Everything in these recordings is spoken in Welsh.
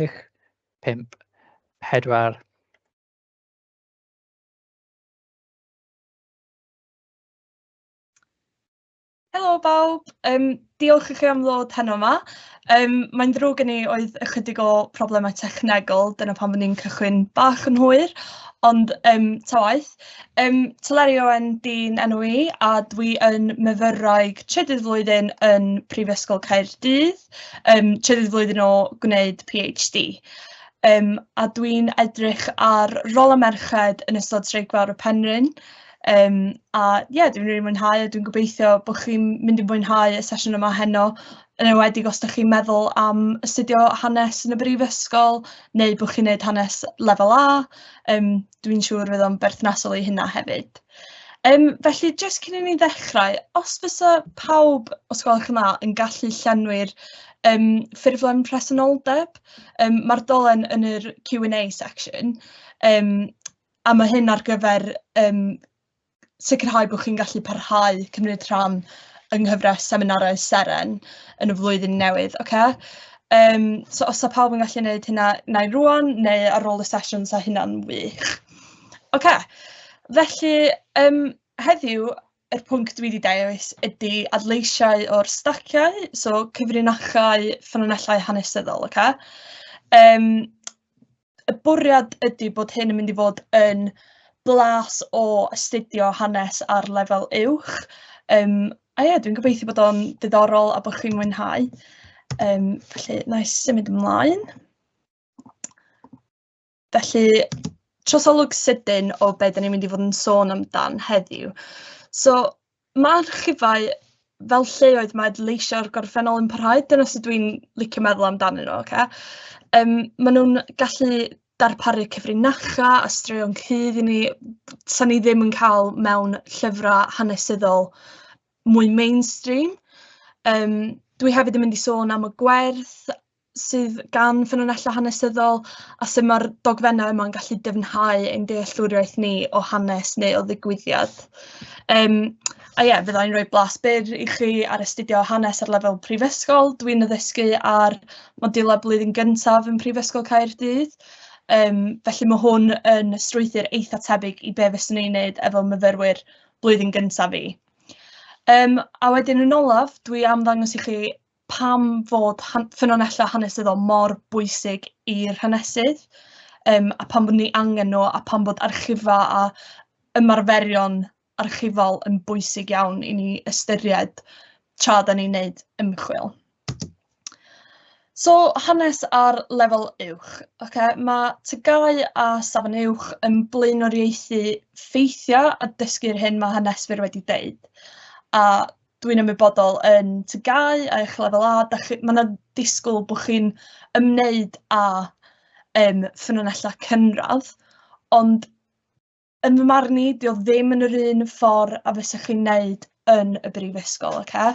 654. Helo bawb, diolch i chi am ddod heno yma. Mae'n ddrwg gen i oedd ychydig o problemau technegol, dyna pan bod ni'n cychwyn bach yn hwyr, ond ta waith. Teleri Owen di'n enw i, a dwi yn myfyrwraig trydydd flwyddyn yn Prifysgol Caerdydd, trydydd flwyddyn o gwneud PhD. A dwi'n edrych ar rôl y merched yn ystod Streigfawr y Penrhyn. A ie, dwi'n rili mwynhau, a dwi'n gobeithio bod chi'n mynd i mwynhau y sesiwn yma heno, yn enwedig os ydych chi'n meddwl am astudio hanes yn y brifysgol, neu bod chi'n neud hanes lefel A. Dwi'n siŵr fydd o'n berthnasol i hynna hefyd. Felly, jyst cyn i ni ddechrau, os fysa pawb, os gwelwch yn dda, yn gallu llenwi'r ffurflen presenoldeb, mae'r dolen yn yr Q&A section, a mae hyn ar gyfer sicrhau bod chi'n gallu parhau cymryd rhan yng nghyfres seminarau seren yn y flwyddyn newydd, okay? So os yw pawb yn gallu gwneud hynna neu rwan, neu ar ôl y sesiwn sa hynna'n wych. Okay. Felly, heddiw, yr pwnc dwi wedi dewis ydy adleisiau o'r staciau, so cyfrinachau ffynonellau hanesyddol, okay? Y bwriad ydy bod hyn yn mynd i fod yn blas o astudio hanes ar lefel uwch. A ie, dwi'n gobeithio bod o'n diddorol a bod chi'n mwynhau. Felly, na i symud ymlaen. Felly, trosolwg sydyn o be da ni'n mynd i fod yn sôn amdan heddiw. So, mae'r archifau fel lleoedd mae adleisio'r gorffennol yn parhau, dyna sydd dwi'n licio meddwl amdanyn nhw, okay? Maen nhw'n gallu darparu cyfrinacha a straeon cudd i ni, sa ni ddim yn cael mewn llyfrau hanesyddol mwy mainstream. Dwi hefyd yn mynd i sôn am y gwerth sydd gan ffynonellau hanesyddol a sut mae'r dogfennau yma'n gallu dyfnhau ein dealltwriaeth ni o hanes neu o ddigwyddiad. A ie, fyddai'n rhoi blas byr i chi ar astudio hanes ar lefel prifysgol. Dwi'n addysgu ar modiwlau blwyddyn gyntaf yn Prifysgol Caerdydd. Felly mae hwn yn strwythur eitha tebyg i be fyswn i'n wneud efo myfyrwyr blwyddyn gyntaf fi. A wedyn yn olaf, dwi am ddangos i chi pam fod ffynonellau hanesyddol mor bwysig i'r hanesydd, a pam bod ni angen nhw, a pam bod archifau a ymarferion archifol yn bwysig iawn i ni ystyried tra da ni'n wneud ymchwil. So, hanes ar lefel uwch. Okay? Mae tygau a safon uwch yn blaenoriaethu ffeithiau a dysgu'r hyn mae haneswyr wedi deud. A dwi'n ymwybodol yn tygau a eich lefel A, mae yna disgwyl bod chi'n ymwneud â ffynonellau cynradd, ond yn fy marn i, dio ddim yn yr un ffordd a fysach chi'n wneud yn y brifysgol, okay?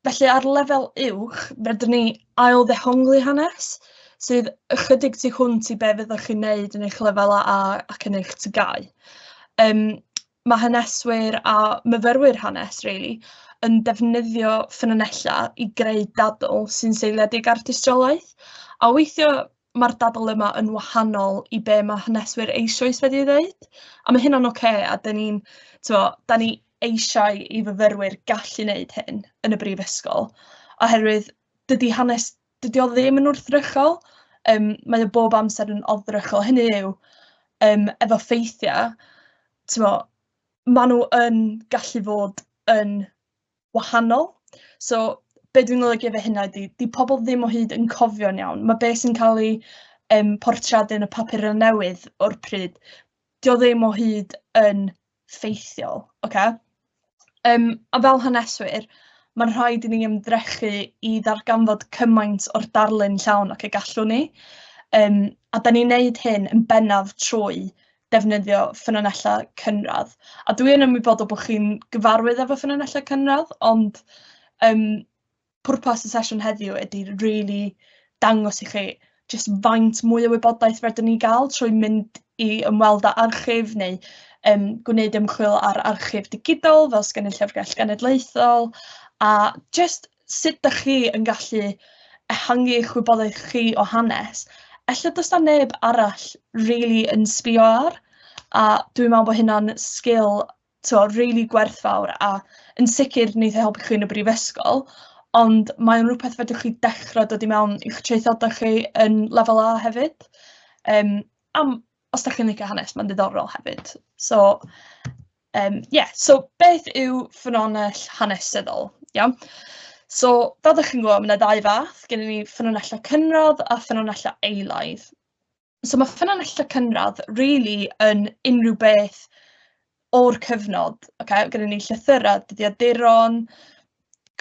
Felly, ar lefel uwch, fedrwn ni ail ddehongli hanes, sydd ychydig tu hwnt i be fyddwch chi'n wneud yn eich lefel A ac yn eich tygau. Mae haneswyr a myfyrwyr hanes, really, yn defnyddio ffynonellau i greu dadl sy'n seiliedig ar tystiolaeth, a weithio mae'r dadl yma yn wahanol i be mae haneswyr eisoes wedi dweud, a mae hynna'n oce, a da ni eisiau i fyfyrwyr gallu wneud hyn yn y brifysgol, oherwydd dydy o ddim yn wrthrychol, mae o bob amser yn oddrychol. Hynny yw, efo ffeithiau, maen nhw yn gallu fod yn wahanol. So, be dwi'n golygu efo hynna ydy, di pobl ddim o hyd yn cofio'n iawn. Mae beth sy'n cael ei portreadu yn y papur newydd o'r pryd, di o ddim o hyd yn ffeithiol, okay? A fel haneswyr, mae'n rhaid i ni ymdrechu i ddarganfod cymaint o'r darlun llawn ac y gallwn ni. A da ni'n wneud hyn yn bennaf trwy defnyddio ffynonellau cynradd. A dwi'n ymwybodol bod chi'n gyfarwydd efo ffynonellau cynradd, ond pwrpas y sesiwn heddiw ydy really dangos i chi jyst faint mwy o wybodaeth fedrwn ni gael trwy mynd i ymweld â archif neu gwneud ymchwil ar archif digidol fel sgwennu llyfrgell genedlaethol, a jyst sut ydych chi yn gallu ehangu eich wybodaeth chi o hanes, ella does na neb arall really yn sbio ar, a dwi'n meddwl bod hynna'n sgil really gwerthfawr, a yn sicr wneith e helpu chi yn y brifysgol, ond mae'n rhywbeth fedrwch chi dechrau dod i mewn i'ch traethodau chi yn lefel A hefyd. Am os da chi'n licio hanes, mae'n diddorol hefyd. So, so beth yw ffynonell hanesyddol? Iawn. So, fel ydych chi'n gwybod, mae yna 2 fath. Gen ni ffynonellau cynradd a ffynonellau eilaidd. So mae ffynonellau cynradd really yn unrhyw beth o'r cyfnod. Okay? Gen ni llythyrau, dyddiaduron,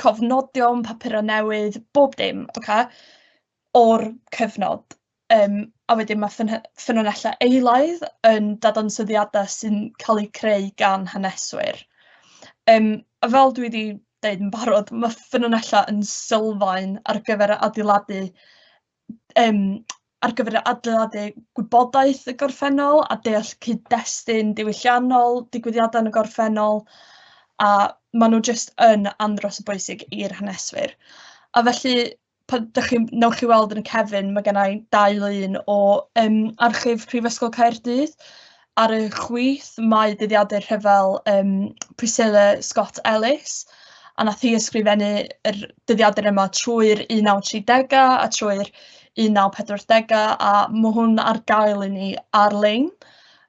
cofnodion, papurau newydd, bob dim, o'r cyfnod. A wedyn mae ffynonellau eilaidd yn dadansoddiadau sy'n cael eu creu gan haneswyr. A fel dwi wedi dweud yn barod, mae ffynonellau yn sylfaen ar gyfer adeiladu gwybodaeth y gorffennol a deall cyd-destun diwylliannol, digwyddiadau yn y gorffennol, a maen nhw jyst yn andros o bwysig i'r haneswyr. A felly, pan newch chi weld yn y cefn, mae gennau 2 lun o archif Prifysgol Caerdydd. Ar y chwith, mae dyddiadur rhyfel Priscilla Scott Ellis, a nath hi ysgrifennu yr dyddiadur yma trwy'r 1930au a trwy'r 1940au, a mae hwn ar gael i ni ar-lein.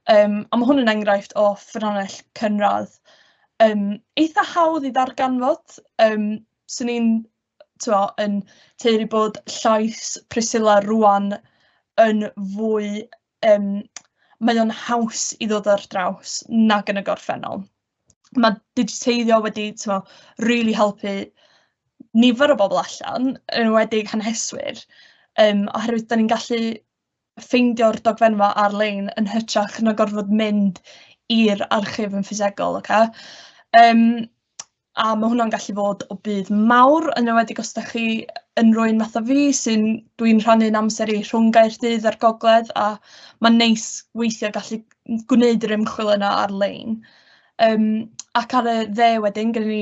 A mae hwn yn enghraifft o ffynonell cynradd eitha hawdd i ddarganfod. Swn i'n yn teulu bod llais Priscilla rwan yn fwy, mae o'n haws i ddod ar draws nag yn y gorffennol. Mae digiteiddio wedi really helpu nifer o bobl allan, yn enwedig haneswyr, oherwydd da ni'n gallu ffeindio'r dogfennau ar-lein yn hytrach na gorfod mynd i'r archif yn ffisegol, a mae hwnna'n gallu fod o budd mawr, yn enwedig os ydych chi yn rhywun math o fi, dwi'n rhannu'n amser i rhwng Gaerdydd a'r Gogledd, a mae'n neis weithiau gallu gwneud yr ymchwil yna ar-lein. Ac ar y dde wedyn, gyda ni,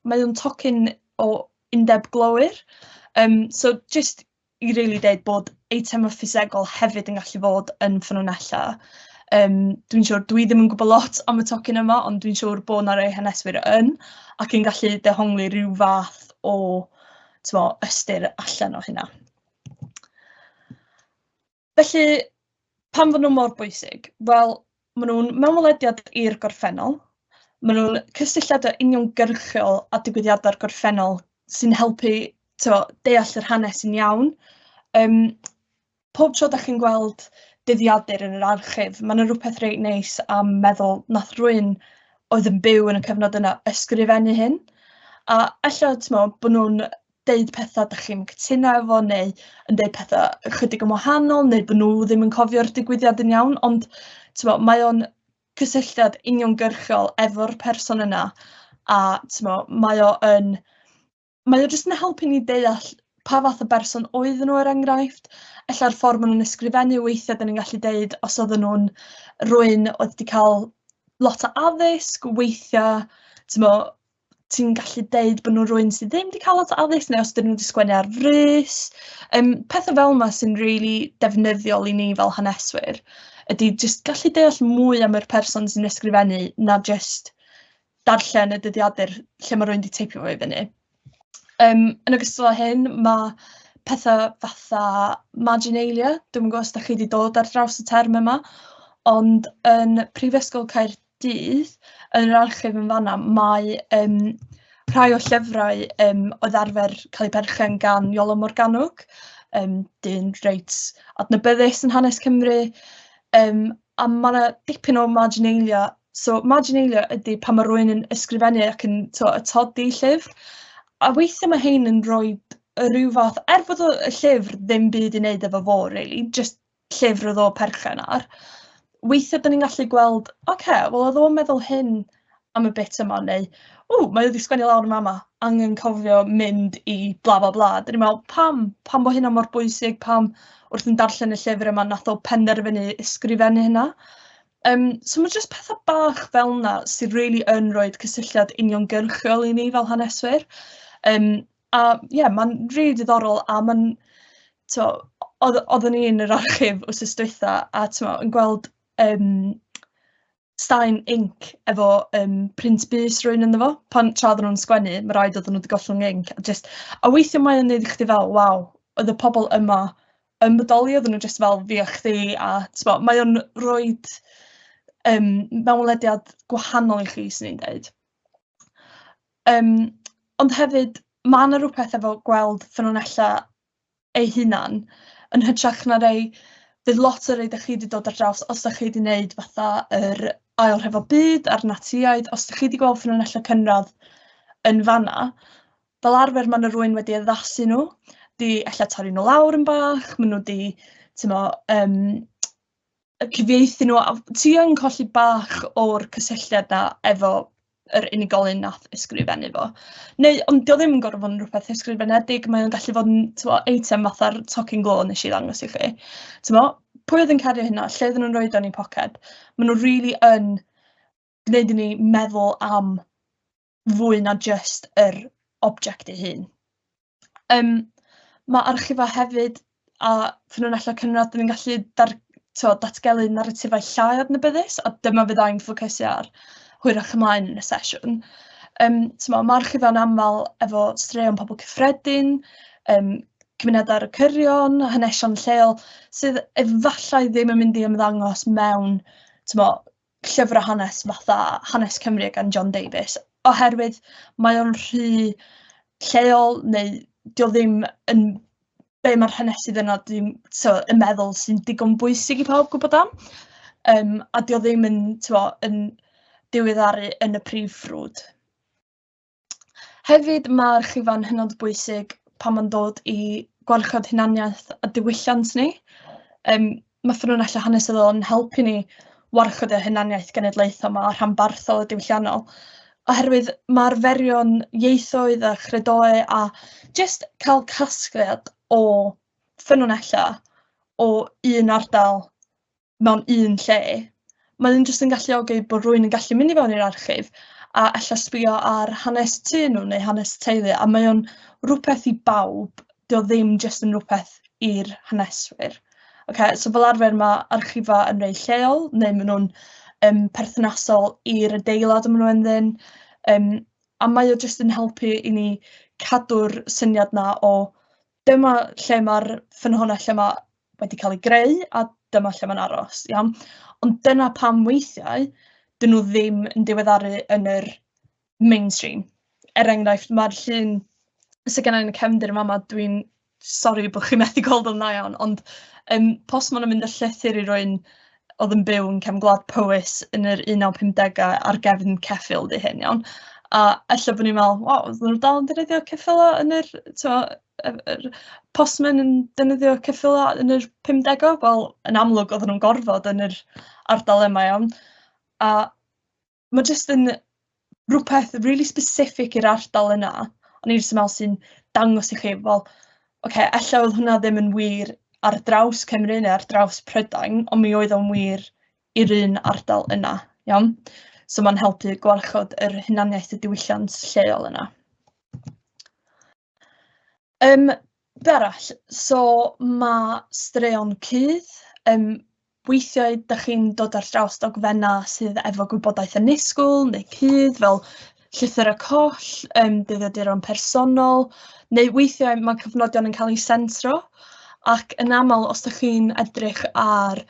mae o'n tocyn o undeb glowyr, so jyst i really deud bod eitemau ffisegol hefyd yn gallu fod yn ffynonellau. Dwi'n siŵr dwi ddim yn gwybod lot am y tocyn yma, ond dwi'n siŵr bod yna rhai haneswyr yn, ac yn gallu dehongli rhyw fath o ystyr allan o hynna. Felly, pam fod nhw mor bwysig? Wel, maen nhw'n mewnwelediad i'r gorffennol, maen nhw'n cysylltiadau uniongyrchol a digwyddiadau'r gorffennol sy'n helpu deall yr hanes yn iawn. Pob tro da chi'n gweld dyddiadur yn yr archif, mae'n rhywbeth reit neis am meddwl nath rhywun oedd yn byw yn y cyfnod yna ysgrifennu hyn. A ella bod nhw'n deud pethau da chi'n cytuno efo, neu yn deud pethau chydig yn wahanol, neu bod nhw ddim yn cofio'r digwyddiad yn iawn, ond mae o'n cysylltiad uniongyrchol efo'r person yna, a mae o jyst yn helpu ni deall pa fath o berson oedden nhw er enghraifft. Ella'r ffordd maen nhw'n ysgrifennu, weithiau da ni'n gallu deud os oedden nhw'n rhywun oedd wedi cael lot o addysg, weithiau ti'n gallu deud bod nhw'n rhywun sydd ddim wedi cael lot o addysg, neu os dyn nhw wedi sgwennu ar frys. Pethau fel yma sy'n really defnyddiol i ni fel haneswyr, ydy jyst gallu deall mwy am yr person sy'n ysgrifennu na jyst darllen y dyddiadur lle mae rhywun wedi teipio fo i fyny. Yn ogystal â hyn, mae pethau fatha marginalia, dwi'n gwybod os da chi wedi dod ar draws y term yma, ond yn Prifysgol Caerdydd, yn yr archif yn fanna, mae rhai o llyfrau oedd arfer cael eu perchen gan Iolo Morgannwg, dyn reit adnabyddus yn hanes Cymru, a mae yna dipyn o marginalia. So marginalia ydy pan mae rhywun yn ysgrifennu ac yn atodi llyfr, a weithiau mae hein yn rhoi rhyw fath, bod y llyfr ddim byd i wneud efo fo, really, just llyfr oedd o perchen ar. Weithiau da ni'n gallu gweld, wel oedd o'n meddwl hyn am y bit yma, neu, mae wedi sgwennu lawr yma, angen cofio mynd i bla bla bla. Da ni'n meddwl, pam bod hynna mor bwysig, pam wrth yn darllen y llyfr yma nath o penderfynu ysgrifennu hynna. So mae jyst pethau bach fel yna sydd really yn rhoi cysylltiad uniongyrchol i ni fel haneswyr. Mae'n rili diddorol a oeddwn ni yn yr archif wsos dwytha a yn gweld Stein Inc efo print bys rwy'n ynddo fo, tra oedden nhw'n sgwennu, mae rhaid oedden nhw wedi gollwng inc. A weithio mae'n neud i chdi fel, waw, oedd y pobl yma yn bodoli, oedden nhw jyst fel fi a chdi, a mae o'n roed mewnwelediad gwahanol i chi, swn i'n dweud. Ond hefyd, mae yna rhywbeth efo gweld ffynonellau eu hunan, yn hytrach na fydd lot o rei da chi wedi dod ar draws os da chi wedi gwneud fatha yr ail rhyfel byd a'r natiaid, os da chi wedi gweld ffynonellau cynradd yn fanna, fel arfer mae yna rhywun wedi addasu nhw, di ella torri nhw lawr yn bach, maen nhw wedi, cyfieithu nhw, ti yn colli bach o'r cysylltiad na efo yr unigolyn nath ysgrifennu fo. Ond dio ddim yn gorfod fod yn rhywbeth ysgrifenedig, mae'n gallu fod yn eitem fatha'r tocyn glo nes i ddangos i chi. Pwy oedd yn cario hynna, lle oedden nhw'n rhoi o'n i poced? Maen nhw rili yn gwneud i ni meddwl am fwy na just yr object ei hun. Mae archifa hefyd a ffynonellau cynradd yn gallu datgelu naratifau llai adnabyddus, a dyma fyddai'n ffocysu ar hwyrach ymlaen yn y sesiwn. Mae archifa'n aml efo straeon pobl cyffredin, cymunedau ar y cyrion, hanesion lleol, sydd efallai ddim yn mynd i ymddangos mewn llyfrau hanes fatha Hanes Cymru gan John Davies, oherwydd mae o'n rhy lleol, neu dio ddim yn be mae'r hanesydd yna yn meddwl sy'n digon bwysig i pawb gwybod am, a dio ddim yn diweddaru yn y prif ffrwd. Hefyd mae archifa'n hynod bwysig pan mae'n dod i gwarchod hunaniaeth a diwylliant ni. Mae ffynonellau hanesyddol yn helpu ni warchod y hunaniaeth genedlaethol yma a rhanbarthol y diwylliannol, oherwydd mae arferion ieithoedd a chredoau a jyst cael casgliad o ffynonellau o un ardal mewn un lle. Mae'n jyst yn galluogi bod rhywun yn gallu mynd i fewn i'r archif a ella sbio ar hanes tŷ nhw neu hanes teulu, a mae o'n rhywbeth i bawb, dio ddim jyst yn rhywbeth i'r haneswyr. So fel arfer mae archifa yn rhai lleol, neu maen nhw'n perthnasol i'r adeilad yma nhw ynddyn, a mae o jyst yn helpu i ni cadw'r syniad na o dyma lle mae'r ffynonellau yma wedi cael ei greu a dyma lle mae'n aros, iawn? Ond dyna pam weithiau, dyn nhw ddim yn diweddaru yn yr mainstream. Enghraifft, mae'r llun sydd gennym yn y cefndir yma, sori bod chi'n methu gweld o'n dda iawn, ond pos ma'n mynd y llythyr i rwy'n oedd yn byw yn cefn gwlad Powys yn yr 1950au ar gefn ceffyl di hyn, iawn. A ella bod ni'n meddwl, waw, oedden nhw dal yn defnyddio ceffylau yn yr postman yn defnyddio ceffylau yn yr 50au? Wel, yn amlwg oedden nhw'n gorfod yn yr ardal yma, iawn. A mae jyst yn rhywbeth really specific i'r ardal yna, ond i'r syml sy'n dangos i chi, wel, ella oedd hwnna ddim yn wir ar draws Cymru neu ar draws Prydain, ond mi oedd o'n wir i'r un ardal yna, iawn? So mae'n helpu gwarchod yr hunaniaeth y diwylliant lleol yna. Be arall, so mae straeon cudd, weithiau ydych chi'n dod ar draws dogfennau sydd efo gwybodaeth annisgwyl neu cudd, fel llythyr y coll, dyddiaduron personol, neu weithiau mae cyfnodion yn cael eu sensro, ac yn aml, os ydych chi'n edrych ar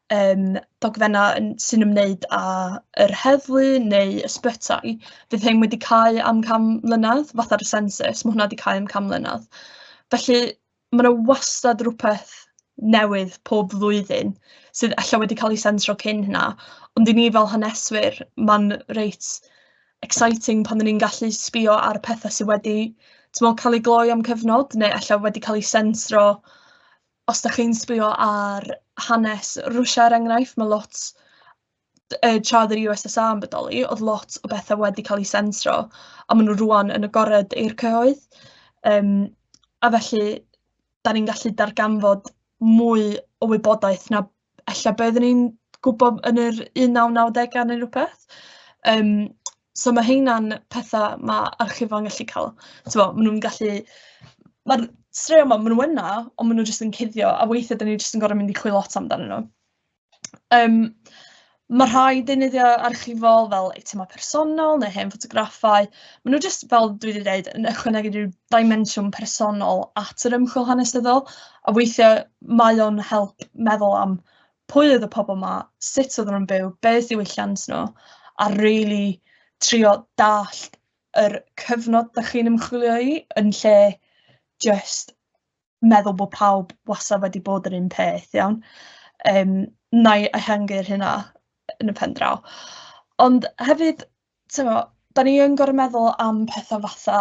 dogfennau sy'n ymwneud â yr heddlu neu ysbytai, fydd hyn wedi cael am cam mlynedd, fatha'r census, mae hwnna wedi cael am cam mlynedd. Felly, mae yna wastad rhywbeth newydd pob flwyddyn sydd ella wedi cael ei sensro cyn hynna, ond i ni fel haneswyr, mae'n reit exciting pan ni'n gallu sbio ar pethau sydd wedi cael ei gloi am cyfnod, neu ella wedi cael ei sensro. Os ydych chi'n sbio ar hanes Rwsia, enghraifft, mae lot traedd yr USSR yn bodoli, oedd lot o bethau wedi cael eu sensro, a maen nhw rwan yn agored i'r cyhoedd. A felly, da ni'n gallu darganfod mwy o wybodaeth na ella byddwn ni'n gwybod yn yr 1990au neu rhywbeth. So mae heina'n pethau mae archifo'n gallu cael. Maen nhw'n gallu... Mae'r straeon maen nhw yna, ond maen nhw jyst yn cuddio, a weithiau dyn ni jyst yn gorfod mynd i chwilio lot amdano nhw. Mae rhai deunyddiau archifol fel eitemau personol neu hen ffotograffau. Maen nhw jyst, fel dwi wedi dweud, yn ychwanegu rhyw dimensiwn personol at yr ymchwil hanesyddol. A weithiau mae o'n help meddwl am pwy oedd y pobl yma, sut oedden nhw'n byw, beth yw eu llans nhw, a really trio dallt yr cyfnod da chi'n ymchwilio i, yn lle just meddwl bod pawb wastad wedi bod yr un peth, iawn. Na i ehangu'r hynna yn y pen draw. Ond hefyd, da ni yn gorfod meddwl am pethau fatha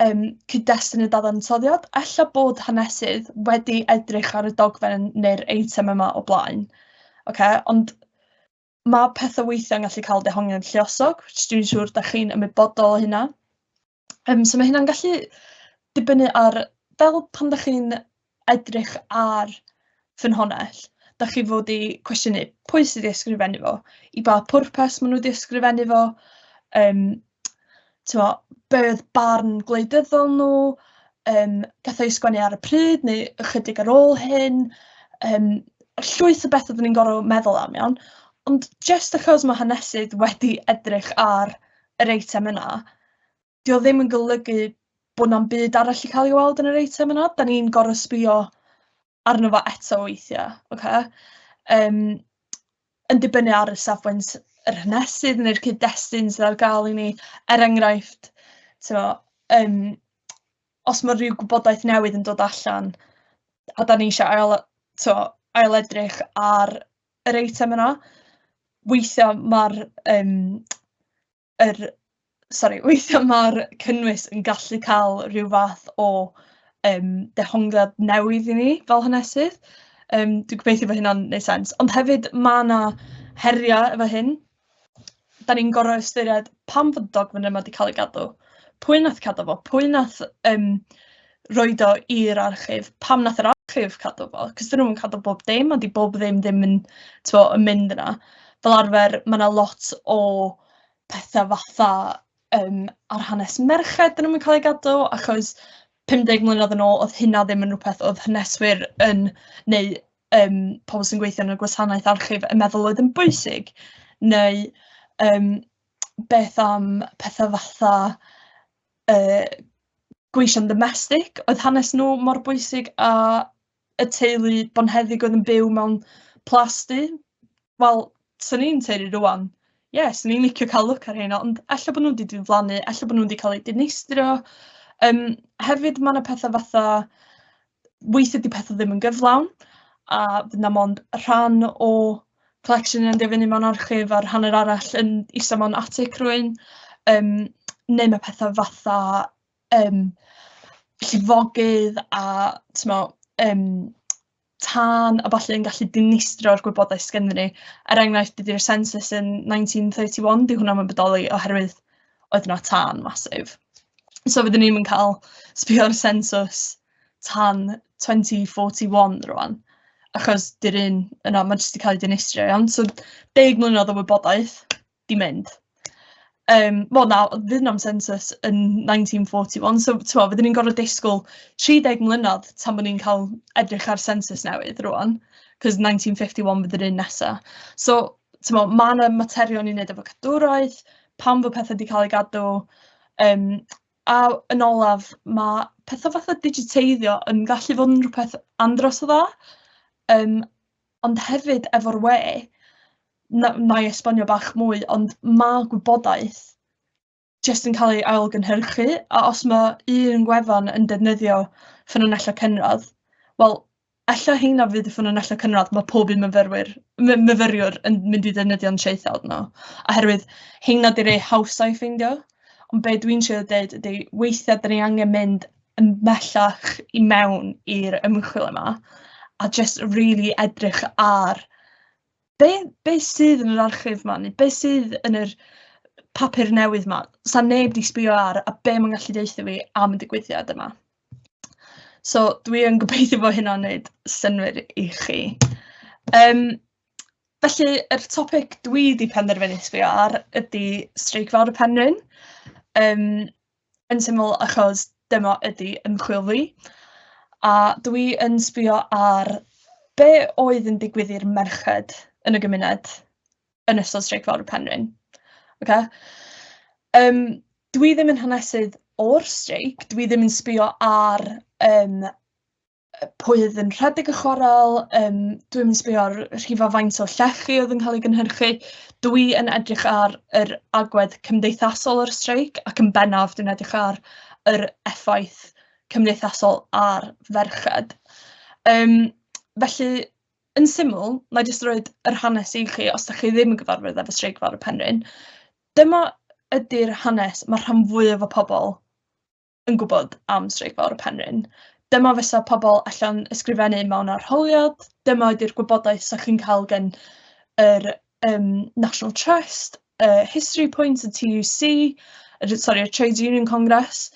cyd-destun y dadansoddiad. Ella bod hanesydd wedi edrych ar y dogfen neu'r eitem yma o blaen. Ond mae pethau weithiau yn gallu cael dehongliad lluosog, dwi'n siŵr da chi'n ymwybodol o hynna. So mae hynna'n gallu dibynnu ar, fel pan da chi'n edrych ar ffynhonnell, da chi fod i cwestiynu pwy sydd wedi ysgrifennu fo, i ba pwrpas maen nhw wedi ysgrifennu fo, be oedd barn gwleidyddol nhw, gath o'i sgwennu ar y pryd neu ychydig ar ôl hyn, llwyth o beth oedden ni'n gorfod meddwl am, iawn. Ond just achos mae hanesydd wedi edrych ar yr eitem yna, dio ddim yn golygu bod na'm byd arall i cael ei weld yn yr eitem yna. Da ni'n gorfod sbio arno fo eto weithiau, yn dibynnu ar y safbwynt yr hanesydd neu'r cyd-destun sydd ar gael i ni. Enghraifft, os mae rhyw gwybodaeth newydd yn dod allan, a da ni eisiau ail-edrych ar yr eitem yna, weithiau mae'r cynnwys yn gallu cael rhyw fath o dehongliad newydd i ni fel hanesydd. Dwi'n gobeithio bod hynna'n neud sens. Ond hefyd mae yna heriau efo hyn. Da ni'n gorfod ystyried pam fod y dogfen yma wedi cael ei gadw, pwy nath cadw fo, pwy nath roed o i'r archif, pam nath yr archif cadw fo, cos dyn nhw'n cadw bob dim, a di bob ddim yn mynd yna. Fel arfer, mae yna lot o pethau fatha ar hanes merched dyn nhw'n cael ei gadw, achos 50 mlynedd yn ôl, oedd hynna ddim yn rhywbeth oedd haneswyr neu pobl sy'n gweithio yn y gwasanaeth archif yn meddwl oedd yn bwysig. Neu beth am pethau fatha gweision domestig, oedd hanes nhw mor bwysig, a y teulu bonheddig oedd yn byw mewn plasty. Wel, so ni'n teulu rwan, so ni'n licio cael look ar hynna, ond ella bod nhw wedi diflannu, ella bod nhw wedi cael eu dinistrio. Hefyd mae yna pethau fatha, weithiau di pethau ddim yn gyflawn, a fydd na mond rhan o collection yn dyfynu mewn archif a'r hanner arall yn isa mewn atig rhywun. Neu mae pethau fatha llifogydd a tân a falle yn gallu dinistro'r gwybodaeth sgynddyn ni. Enghraifft ydy'r census yn 1931, di hwnna'n bodoli oherwydd oedd yna tân masif. So fyddwn ni'n mynd cael sbio ar census tan 2041 rwan, achos di'r un yna, mae jyst wedi cael ei dinistrio, iawn. So 10 mlynedd o wybodaeth di mynd. Fydd na'm census yn 1941, so fyddwn ni'n gorfod disgwyl 30 mlynedd tan bod ni'n cael edrych ar census newydd rwan, cos 1951 fydd yr un nesaf. So, mae yna materion i wneud efo cadwraeth, pam fod pethau wedi cael ei gadw, a yn olaf, mae pethau fatha digiteiddio yn gallu fod yn rhywbeth andros o dda, ond hefyd efo'r we, na i esbonio bach mwy, ond mae gwybodaeth jyst yn cael ei ailgynhyrchu, a os mae un gwefan yn defnyddio ffynonellau cynradd, wel, ella heina fydd y ffynonellau cynradd mae pob un myfyriwr yn mynd i ddefnyddio'n traethawd nhw, oherwydd heina di'r ei hawsau ffeindio. Ond be dwi'n siŵr dweud ydy, weithiau dyn ni angen mynd yn mellach i mewn i'r ymchwil yma, a just really edrych ar be sydd yn yr archif yma, neu be sydd yn yr papur newydd yma, sa neb di sbio ar, a be mae'n gallu deithio fi am y digwyddiad yma. So dwi yn gobeithio bod hynna'n wneud synwyr i chi. Felly, yr topic dwi wedi penderfynu sbio ar ydy streic fawr y Penrhyn. Yn syml achos dyma ydy ymchwil fi. A dwi yn sbio ar be oedd yn digwydd i'r merched yn y gymuned yn ystod streic fawr y Penrhyn. Okay? Dwi ddim yn hanesydd o'r streic, dwi ddim yn sbio ar pwy oedd yn rhedeg y chwarel, dwi'n yn sbio ar rhifa faint o llechi oedd yn cael ei gynhyrchu. Dwi yn edrych ar yr agwedd cymdeithasol o'r streic ac yn bennaf dwi'n edrych ar yr effaith cymdeithasol ar ferched. Felly, yn syml, na i jyst roed yr hanes i chi os ydych chi ddim yn gyfarwydd efo streic fawr y Penrhyn. Dyma ydy'r hanes mae rhan fwyaf o pobl yn gwybod am streic fawr y Penrhyn. Dyma fysa pobl allan ysgrifennu mewn arholiad, dyma ydy'r gwybodaeth sy'ch chi'n cael gan yr National Trust, History Point, y TUC, y Trades Union Congress,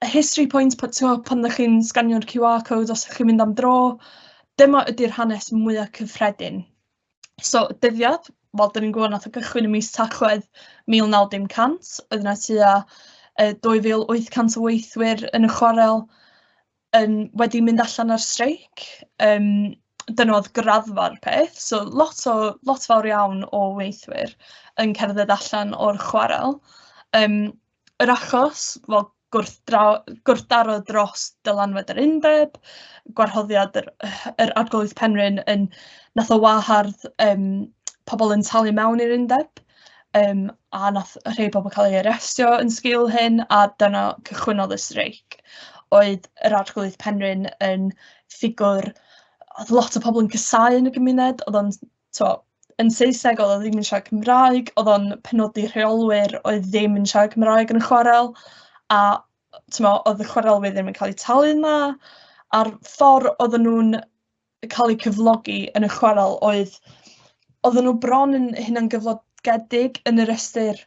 History Point, pan ydych chi'n sganio'r QR code os ydych chi'n mynd am dro, dyma ydy'r hanes mwyaf cyffredin. So, dyddiad, wel, dyn ni'n gwybod nath o gychwyn y mis Tachwedd 1900, oedd yna tua 2,800 o weithwyr yn y chwarel wedi mynd allan ar streic. Dyna oedd graddfa'r peth, so lot fawr iawn o weithwyr yn cerdded allan o'r chwarel. Yr achos, wel, gwrthdaro dros dylanwad yr undeb, gwarhoddiad yr arglwydd Penrhyn nath o wahardd pobl yn talu mewn i'r undeb, a nath rhai pobl cael ei arestio yn sgil hyn, a dyna cychwynodd y streic. Oedd yr arglwydd Penrhyn yn ffigwr, oedd lot o pobl yn casáu yn y gymuned, oedd o'n yn Saesneg, oedd o ddim yn siarad Cymraeg, oedd o'n penodi rheolwyr oedd ddim yn siarad Cymraeg yn y chwarel, a oedd y chwarelwyr ddim yn cael eu talu yna, a'r ffordd oedden nhw'n cael eu cyflogi yn y chwarel oedden nhw bron yn hunan gyflogedig yn yr ystyr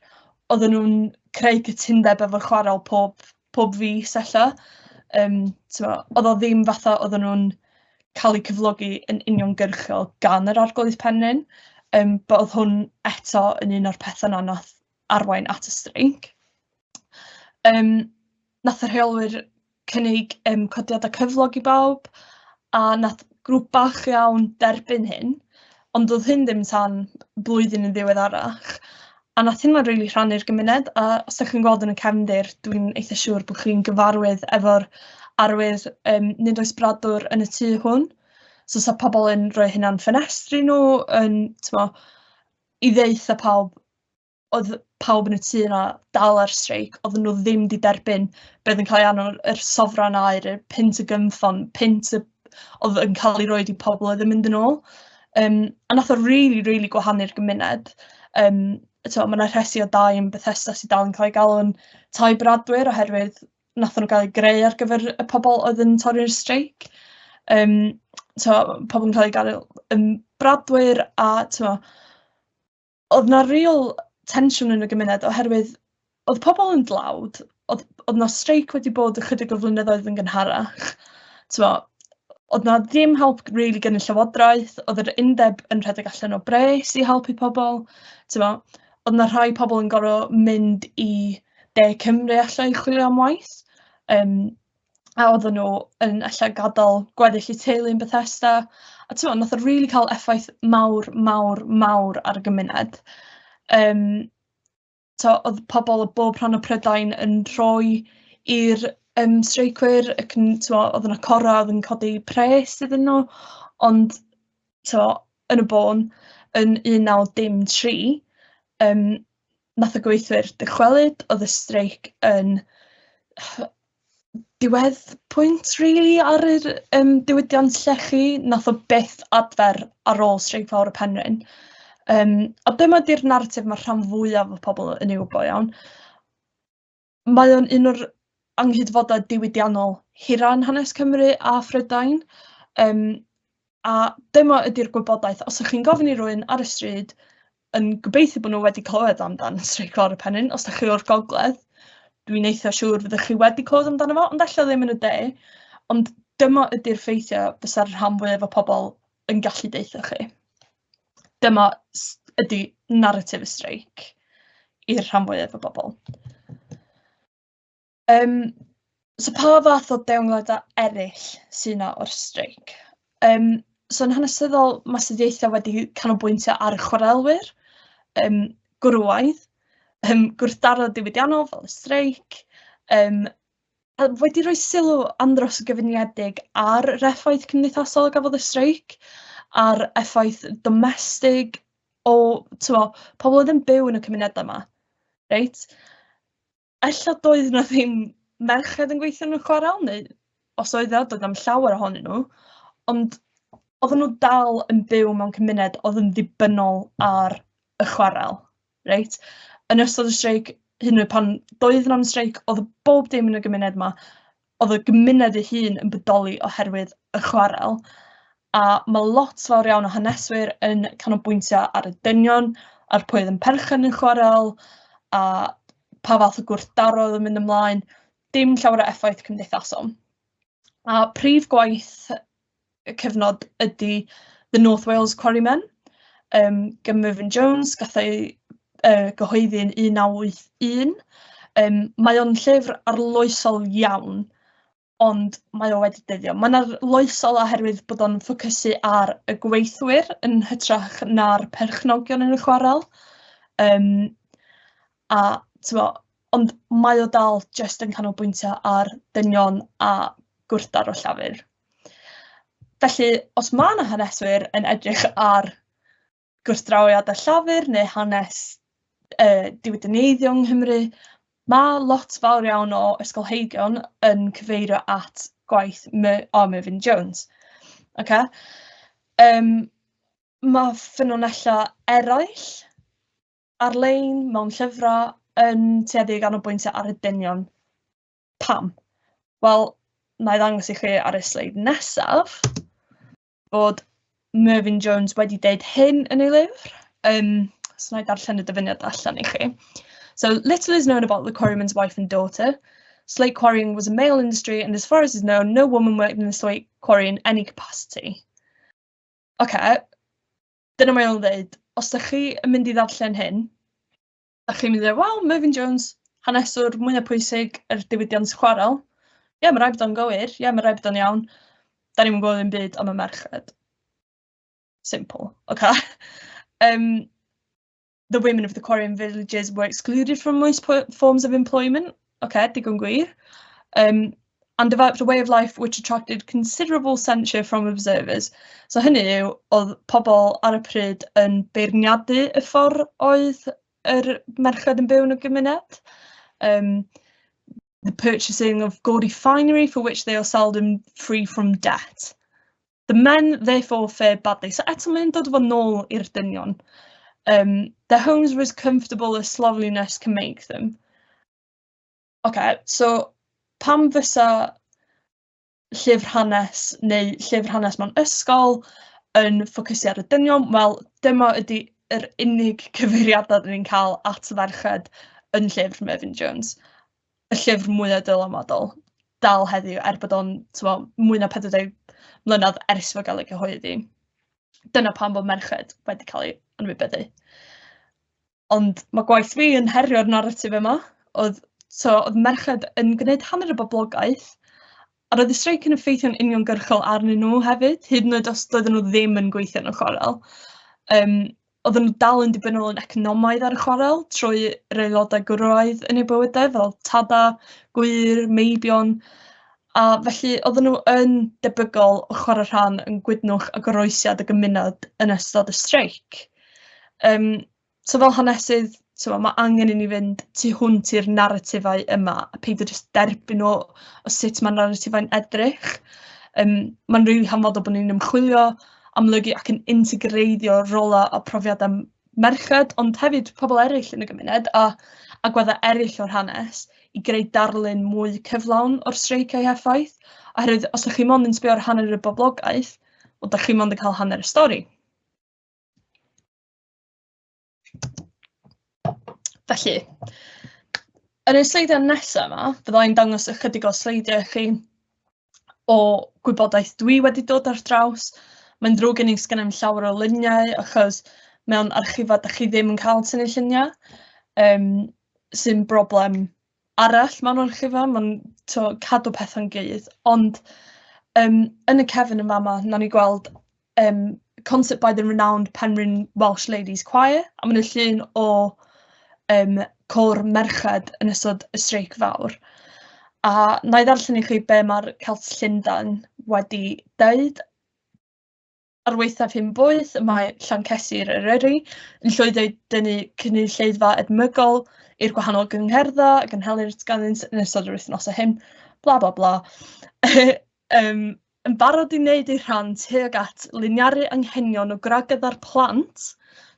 oedden nhw'n creu cytundeb efo chwarel pob fis ella. Oedd o ddim fatha oedden nhw'n cael eu cyflogi yn uniongyrchol gan yr arglwydd Penrhyn, but oedd hwn eto yn un o'r pethau yna nath arwain at y streic. Nath y rheolwyr cynnig codiadau cyflog i bawb, a nath grŵp bach iawn derbyn hyn, ond oedd hyn ddim tan blwyddyn yn ddiweddarach. A nath hynna rili rhannu'r gymuned, a os ydych chi'n gweld yn y cefndir, dwi'n eitha siŵr bod chi'n gyfarwydd efo'r arwydd nid oes bradwr yn y tŷ hwn. So sa pobl yn rhoi hynna'n ffenestri nhw, i ddeutha pawb, oedd pawb yn y tŷ yna dal ar streic, oedden nhw ddim wedi derbyn beth yn cael ei annog yr sofran aer, y pint y gymffon, pint oedd yn cael ei roed i pobl oedd yn mynd yn ôl. A nath o rili gwahanu'r gymuned. Mae yna rhesi o dau yn Bethesda sydd dal yn cael ei galw yn tai bradwyr oherwydd nath nhw gael ei greu ar gyfer y pobl oedd yn torri'r streic. Pobl yn cael ei galw yn bradwyr, a oedd yna real tensiwn yn y gymuned oherwydd oedd pobl yn dlawd, oedd yna streic wedi bod ychydig o flynyddoedd yn gynharach. Oedd yna ddim help rili gan y llywodraeth, oedd yr undeb yn rhedeg allan o bres i helpu pobl. Oedd yna rhai pobl yn gorfod mynd i De Cymru allan i chwilio am waith, a oedden nhw yn allan gadael gweddill eu teulu yn Bethesda. A nath o rili cael effaith mawr ar y gymuned. Oedd pobl o bob rhan o Prydain yn rhoi i'r streicwyr, oedd yna cora oedd yn codi pres iddyn nhw, ond yn y bôn, yn 1903, nath y gweithwyr dychwelyd, oedd y streic yn diwedd pwynt rili ar yr diwydiant llechi, nath o byth adfer ar ôl streic fawr y Penrhyn. A dyma di'r narratif mae rhan fwyaf o pobl yn ei wybod iawn. Mae o'n un o'r anghydfodau diwydiannol hira yn hanes Cymru a Phrydain. A dyma ydy'r gwybodaeth, os ydych chi'n gofyn i rywun ar y stryd yn gobeithio bod nhw wedi clywed amdan streic fawr y Penrhyn, os ydych chi o'r gogledd, dwi'n eitha siŵr fyddwch chi wedi clywed amdano fo, ond allan ddim yn y de. Ond dyma ydy'r ffeithiau fysa'r rhan fwyaf o pobl yn gallu deitha chi. Dyma ydy narratif y streic i'r rhan fwyaf o bobl. So pa fath o dewngliadau eraill sy'n o'r streic? So yn hanesyddol, mae astudiaethau wedi canolbwyntio ar y chwarelwyr, gwrywaidd, gwrthdaro diwydiannol fel y streic, a wedi rhoi sylw andros o gyfuniedig ar yr effaith cymdeithasol a gafodd y streic, a'r effaith domestig o pobl oedd yn byw yn y cymunedau yma. Reit? Ella doedd yna ddim merched yn gweithio yn y chwarel, neu os oedd doedd am llawer ohonyn nhw, ond oedden nhw dal yn byw mewn cymuned oedd yn ddibynnol ar y chwarel. Reit? Yn ystod y streic, hyd yn oed pan doedd yna'n streic, oedd bob dim yn y gymuned yma, oedd y gymuned ei hun yn bodoli oherwydd y chwarel. A mae lot fawr iawn o haneswyr yn canolbwyntio ar y dynion, ar pwy oedd yn perchen yn chwarel, a pa fath o gwrthdaro oedd yn mynd ymlaen, dim llawer o effaith cymdeithasol. A prif gwaith y cyfnod ydy The North Wales Quarrymen, gan Mervyn Jones, gath ei gyhoeddi yn 1981. Mae o'n llyfr arloesol iawn, ond mae o wedi dyddio. Mae'n arloesol oherwydd bod o'n ffocysu ar y gweithwyr yn hytrach na'r perchnogion yn y chwarel. Ond mae o dal jyst yn canolbwyntio ar dynion a gwrthdaro llafur. Felly, os mae yna haneswyr yn edrych ar gwrthdrawiad a llafur neu hanes diwydianeiddio'n Nghymru, mae lot fawr iawn o ysgolheigion yn cyfeirio at gwaith Mervyn Jones. Okay? Mae ffynonellau eraill ar-lein mewn llyfrau yn tueddu ganolbwyntio ar y dynion. Pam? Wel, na i ddangos i chi ar y sleid nesaf bod Mervyn Jones wedi deud hyn yn ei lyfr. So na i darllen y dyfyniad allan i chi. So, little is known about the quarryman's wife and daughter. Slate quarrying was a male industry, and as far as is known, no woman worked in the slate quarry in any capacity. Okay, dyna mae o'n dweud. Os ydych chi yn mynd i ddarllen hyn, ydych chi'n mynd i dweud, wow, Mervyn Jones, haneswr mwyaf pwysig yr diwydiant chwarel. Ie, mae rai bod o'n gywir. Ie, mae rai bod o'n iawn. Da ni'n gwybod yn byd am y merched. Simple, okay? The women of the quarrying villages were excluded from most forms of employment. Okay, digon gwir. And developed a way of life which attracted considerable censure from observers. So hynny yw, oedd pobl ar y pryd yn beirniadu y ffordd oedd yr merched yn byw yn y gymuned. The purchasing of gaudy finery for which they are seldom free from debt. The men therefore fared badly. So eto mae'n dod fo nôl i'r dynion. Their homes were as comfortable as slovenliness can make them. Okay, so pam fysa llyfr hanes neu llyfr hanes mewn ysgol yn ffocysu ar y dynion? Wel, dyma ydy yr unig cyfeiriadau dyn ni'n cael at y ferched yn llyfr Mervyn Jones. Y llyfr mwyaf dylanwadol dal heddiw bod o'n mwy na 40 mlynedd ers fo gael ei gyhoeddi. Dyna pam bod merched wedi cael ei anwybyddu. Ond mae gwaith fi yn herio'r narratif yma. Oedd merched yn gwneud hanner y boblogaeth, a roedd y streic yn effeithio'n uniongyrchol arnyn nhw hefyd, hyd yn oed os doedden nhw ddim yn gweithio yn y chwarel. Oedden nhw dal yn dibynnol yn economaidd ar y chwarel, trwy yr aelodau gwraidd yn eu bywydau, fel tada, gwir, meibion, a felly oedden nhw yn debygol o chwarae rhan yn gwydnwch a goroesiad y gymuned yn ystod y streic. So fel hanesydd, mae angen i ni fynd tu hwnt i'r narratifau yma, a peidio jyst derbyn o sut mae narratifau'n edrych. Mae'n rili hanfodol bod ni'n ymchwilio, amlygu ac yn integreiddio rola a profiadau merched, ond hefyd pobl eraill yn y gymuned a agweddau eraill o'r hanes i greu darlun mwy cyflawn o'r streic ei effaith. Oherwydd, os ydych chi mond yn sbio ar hanner y boblogaeth, ydych chi mond yn cael hanner y stori. Felly, yn y sleidiau nesaf yma, byddai'n dangos ychydig o sleidiau chi o gwybodaeth dwi wedi dod ar draws. Mae'n drwg gen i sgennai'm llawer o luniau, achos mewn archifau dach chi ddim yn cael tynnu lluniau, sy'n broblem arall mewn archifau, mae'n cadw pethau'n gydd. Ond yn y cefn yn fama, nawn ni gweld concert by the renowned Penrhyn Welsh Ladies Choir, a mae'n llun o côr merched yn ysod y streic fawr. A na i ddarllen i chi be mae'r Celt Llundain wedi dweud. Ar weithaf hyn bwyth, mae Llancesir Eryri yn llwyddo i dynnu cynulleidfa edmygol i'r gwahanol gyngherdda a gynhelir ganddynt yn ystod yr wythnosau hyn, bla bla bla. Yn barod i wneud ei rhan tuag at liniaru anghenion o gragedd ar plant,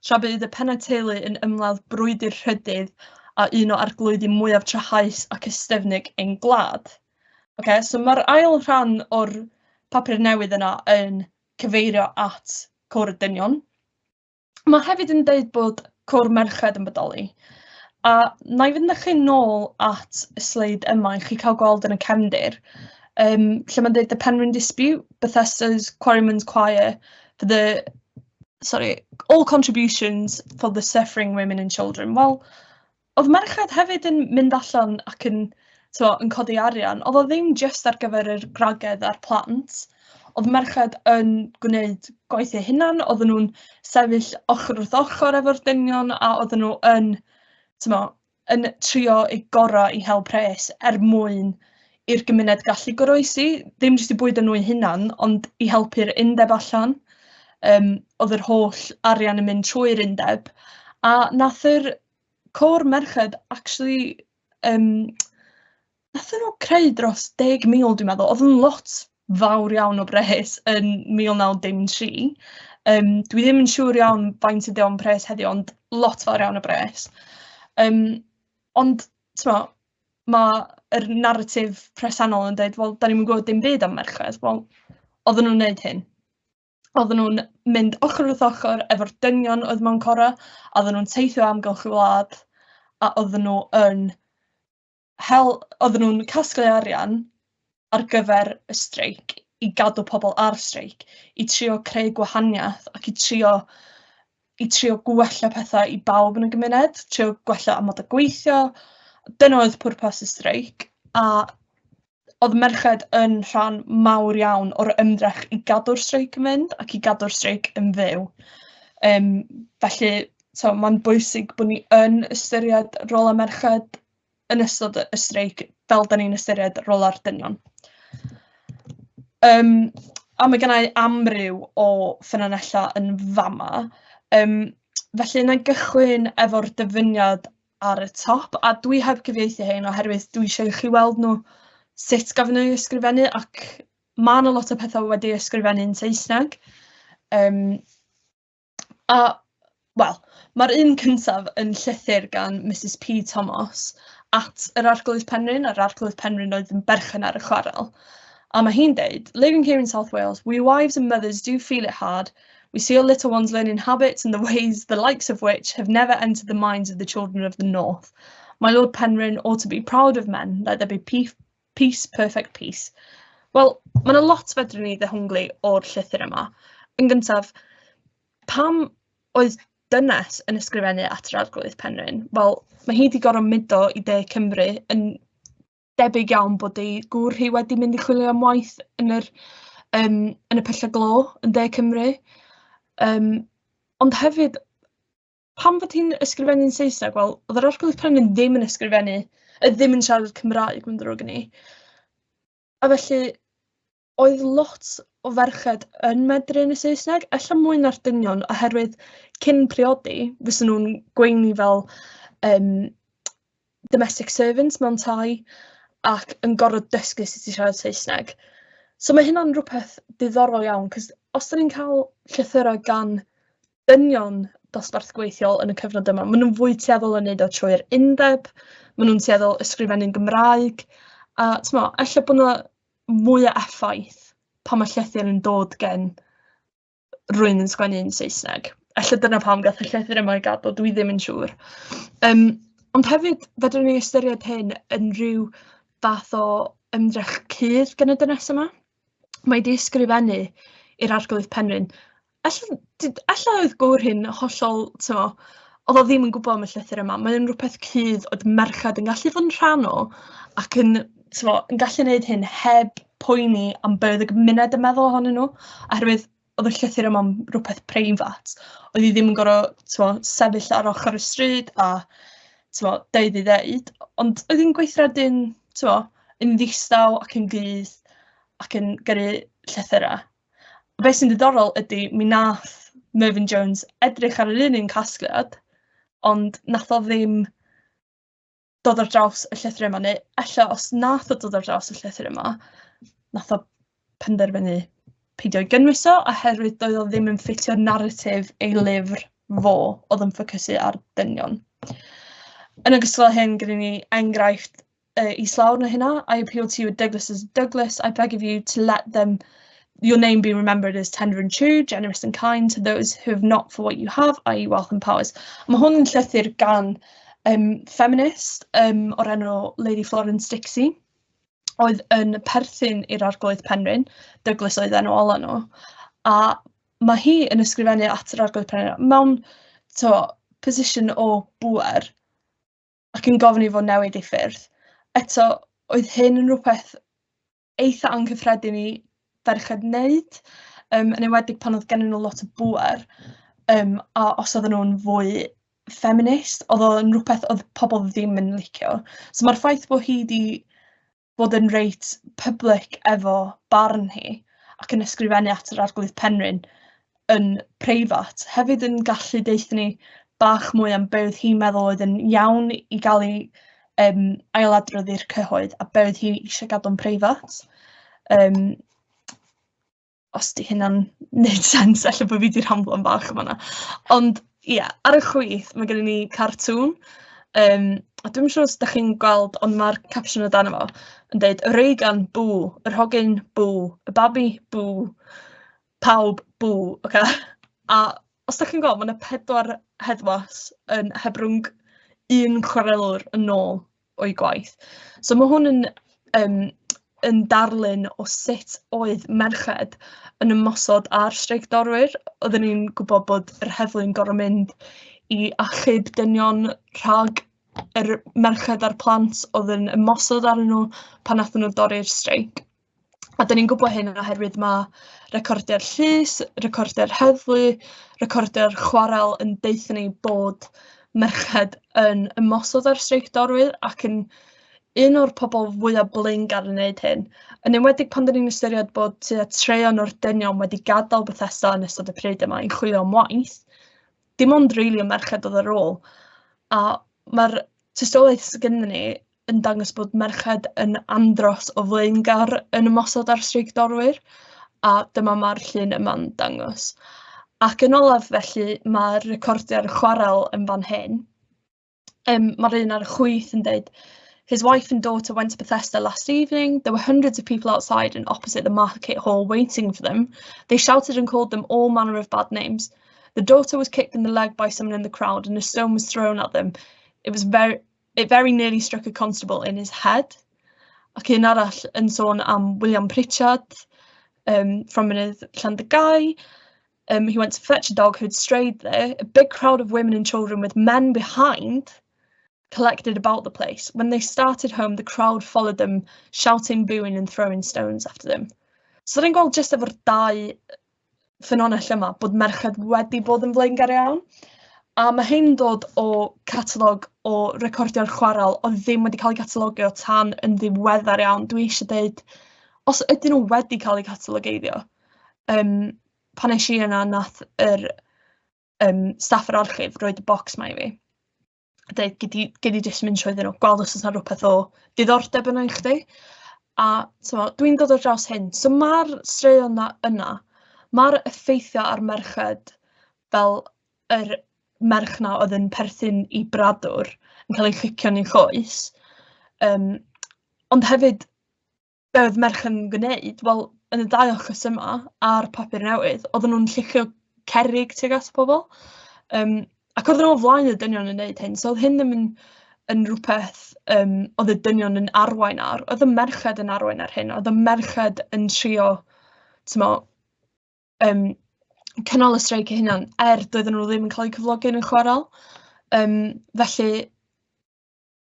tra bydd y pennau teulu yn ymladd brwydr rhydydd a un o arglwyddi mwyaf trahais ac ystefnig ein gwlad. So mae'r ail rhan o'r papur newydd yna yn cyfeirio at côr y dynion. Mae hefyd yn dweud bod côr merched yn bodoli. A na i fynd â chi nôl at y sleid yma i chi cael gweld yn y cefndir, lle mae'n dweud the Penrhyn Dispute, Bethesda's Quarryman's Choir, all contributions for the suffering women and children. Wel, oedd merched hefyd yn mynd allan ac yn codi arian, oedd o ddim just ar gyfer yr gragedd a'r plant. Oedd merched yn gwneud gwaith eu hunan, oedden nhw'n sefyll ochr wrth ochr efo'r dynion, a oedden nhw yn trio eu gorau i hel pres mwyn i'r gymuned gallu goroesi, ddim jyst i bwydo nhw eu hunan, ond i helpu'r undeb allan. Oedd yr holl arian yn mynd trwy'r undeb, a nath yr côr merched actually, nath nhw creu dros 10,000, dwi'n meddwl. Oedd yn lot fawr iawn o bres yn 1993. Dwi ddim yn siŵr iawn faint ydi o'n pres heddiw, ond lot fawr iawn o bres. Ond, mae'r narratif presennol yn dweud, wel, da ni'n gwybod dim byd am merched. Wel, oedden nhw'n wneud hyn. Oedden nhw'n mynd ochr wrth ochr efo'r dynion oedd mewn cora, a oedden nhw'n teithio amgylch y wlad, a oedden nhw'n casglu arian ar gyfer y streic, i gadw pobl ar streic, i trio creu gwahaniaeth ac i trio gwella pethau i bawb yn y gymuned, trio gwella amod y gweithio. Dyna oedd pwrpas y streic, a oedd merched yn rhan mawr iawn o'r ymdrech i gadw'r streic yn mynd ac i gadw'r streic yn fyw. Felly, mae'n bwysig bod ni yn ystyried rôl y merched yn ystod y streic fel da ni'n ystyried rôl ar dynion. A mae gennau amryw o ffynonella yn fama. Felly, na i gychwyn efo'r dyfyniad ar y top, a dwi heb gyfieithu hyn oherwydd dwi eisiau i chi weld nhw sut gafon nhw ysgrifennu, ac mae yna lot o pethau wedi ysgrifennu yn Saesneg. Mae'r un cyntaf yn llythyr gan Mrs P Thomas at yr Arglwydd Penrhyn, a'r Arglwydd Penrhyn oedd yn berchen ar y chwarel. A mae hi'n dweud, living here in South Wales, we wives and mothers do feel it hard. We see our little ones learning habits and the ways the likes of which have never entered the minds of the children of the North. My Lord Penrhyn ought to be proud of men, let there be peace, perfect peace. Wel, mae yna lot fedrwn ni ddehongli o'r llythyr yma. Yn gyntaf, pam oedd dynes yn ysgrifennu at yr Arglwydd Penrhyn? Wel, mae hi wedi gorfod mudo i De Cymru yn debyg iawn bod ei gŵr hi wedi mynd i chwilio am waith yn y Pylle Glo yn De Cymru. Ond hefyd, pam fod hi'n ysgrifennu'n Saesneg? Wel, oedd yr Arglwydd Penrhyn ddim yn siarad Cymraeg, mae'n drwg gen i. A felly, oedd lot o ferched yn medru yn y Saesneg, ella mwy na'r dynion, oherwydd cyn priodi, fysen nhw'n gweini fel domestic servants mewn tai, ac yn gorfod dysgu sut i siarad Saesneg. So mae hynna'n rhywbeth diddorol iawn, cos os da ni'n cael llythyrau gan dynion dosbarth gweithiol yn y cyfnod yma, maen nhw'n fwy tueddol yn neud o trwy'r undeb, maen nhw'n tueddol ysgrifennu'n Gymraeg, a ella bod yna mwy o effaith pan mae llythyr yn dod gen rwy'n yn sgwennu yn Saesneg. Ella dyna pam gath y llythyr yma i gadw, dwi ddim yn siŵr. Ond hefyd, fedrwn ni ystyried hyn yn rhyw fath o ymdrech cudd gan y dynes yma. Mae wedi ysgrifennu i'r arglwydd Penrhyn. Alla oedd gŵr hyn hollol, oedd o ddim yn gwybod am y llythyr yma. Mae'n rhywbeth cudd oedd merched yn gallu fod yn rhan o ac yn gallu gwneud hyn heb poeni am be oedd y gymuned yn meddwl ohonyn nhw, oherwydd oedd y llythyr yma'n rhywbeth preifat. Oedd hi ddim yn gorfod sefyll ar ochr y stryd a deud i ddeud, ond oedd hi'n gweithredu'n yn ddistaw ac yn gryf ac yn gyrru llythyrau. Be sy'n diddorol ydy, mi nath Mervyn Jones edrych ar yr un casgliad, ond nath o ddim dod ar draws y llythyr yma, neu ella os nath o dod ar draws y llythyr yma, nath o penderfynu peidio ei gynnwys o, oherwydd doedd o ddim yn ffitio'r narratif ei lyfr fo, oedd yn ffocysu ar dynion. Yn ogystal â hyn, gyda ni enghraifft islawr na hynna. I appeal to you, Douglas as Douglas. I beg of you to let your name be remembered as tender and true, generous and kind to those who have not for what you have, i.e. wealth and powers. Mae hwn yn llythyr gan feminist o'r enw Lady Florence Dixie, oedd yn perthyn i'r arglwydd Penrhyn, Douglas oedd enw ola nhw, a mae hi yn ysgrifennu at yr arglwydd Penrhyn mewn position o bŵer ac yn gofyn i fod newid ei ffyrdd. Eto, oedd hyn yn rhywbeth eitha anghyffredin i ferched wneud, yn enwedig pan oedd gennyn nhw lot o bŵer, a os oedden nhw'n fwy feminist, oedd o'n rhywbeth oedd pobl ddim yn licio. So mae'r ffaith bod hi wedi bod yn reit public efo barn hi ac yn ysgrifennu at yr arglwydd Penrhyn yn preifat, hefyd yn gallu deithio ni bach mwy am be oedd hi'n meddwl oedd yn iawn i gael ei ailadroddi'r cyhoedd a be oedd hi eisiau gadw'n preifat. Os di hynna'n wneud sens, ella bod fi wedi rhamblo'n bach yma. Ond ar y chwith mae gen ni cartŵn. A dwi'n siŵr os ydych chi'n gweld, ond mae'r caption o dan efo yn dweud, y reigan bw, yr hogyn bw, y babi bw, pawb bw. Okay? A os ydych chi'n gweld, mae yna 4 heddwas yn hebrwng un chwarelwr yn ôl o'i gwaith. So mae hwn yn darlun o sut oedd merched yn ymosod ar streicdorwyr. Oedden ni'n gwybod bod yr heddlu'n gorfod mynd i achub dynion rhag yr merched a'r plant oedd yn ymosod arnyn nhw pan nathon nhw dorri'r streic. A dyn ni'n gwybod hyn oherwydd mae recordiau'r llys, recordiau'r heddlu, recordiau'r chwarel yn deithio ni bod merched yn ymosod ar streicdorwyr ac yn un o'r pobl fwyaf blaengar yn gwneud hyn. Yn enwedig pan dyn ni'n ystyried bod treion o'r dynion wedi gadael Bethesda yn ystod y pryd yma yn chwilio am waith, dim ond rili y merched oedd ar ôl. A mae'r tystiolaeth sydd gennym ni yn dangos bod merched yn andros o flaengar yn ymosod ar streicdorwyr, a dyma mae'r llun yma'n dangos. Ac yn olaf felly, mae'r recordiau'r chwarel yn fan hyn. Mae'r un ar y chwith yn dweud, his wife and daughter went to Bethesda last evening. There were hundreds of people outside and opposite the market hall waiting for them. They shouted and called them all manner of bad names. The daughter was kicked in the leg by someone in the crowd and a stone was thrown at them. It very nearly struck a constable in his head. Ac un arall yn sôn am William Pritchard from Mynydd Llandygai. He went to fetch a dog who'd strayed there. A big crowd of women and children with men behind collected about the place. When they started home, the crowd followed them, shouting, booing and throwing stones after them. So ni'n gweld jyst efo'r 2 ffynonell yma, bod merched wedi bod yn flaengar iawn. A mae hyn dod o catalog o recordio'r chwarel oedd ddim wedi cael ei catalogio tan yn ddiweddar iawn. Dwi eisiau dweud, os ydyn nhw wedi cael ei catalogeiddio, pan eisiau yna nath yr staff yr archif roed y bocs ma i fi. Dweud, gyd i jyst mynd trwyddyn nhw, gweld os yna rhywbeth o diddordeb yna i chdi. A dwi'n dod ar draws hyn. So mae'r straeon yna, mae'r effeithio ar merched fel yr merch na oedd yn perthyn i bradwr yn cael ei chicio yn ei choes. Ond hefyd, be oedd merch yn gwneud, wel, yn y 2 achos yma, a'r papur newydd, oedden nhw'n llichio cerrig tuag at pobl. Ac oedden nhw o flaen y dynion yn gwneud hyn, so oedd hyn ddim yn rhywbeth oedd y dynion yn arwain ar, oedd y merched yn arwain ar hyn, oedd y merched yn trio, cynnal y streic eu hunan doedden nhw ddim yn cael eu cyflogi yn y chwarel. Felly,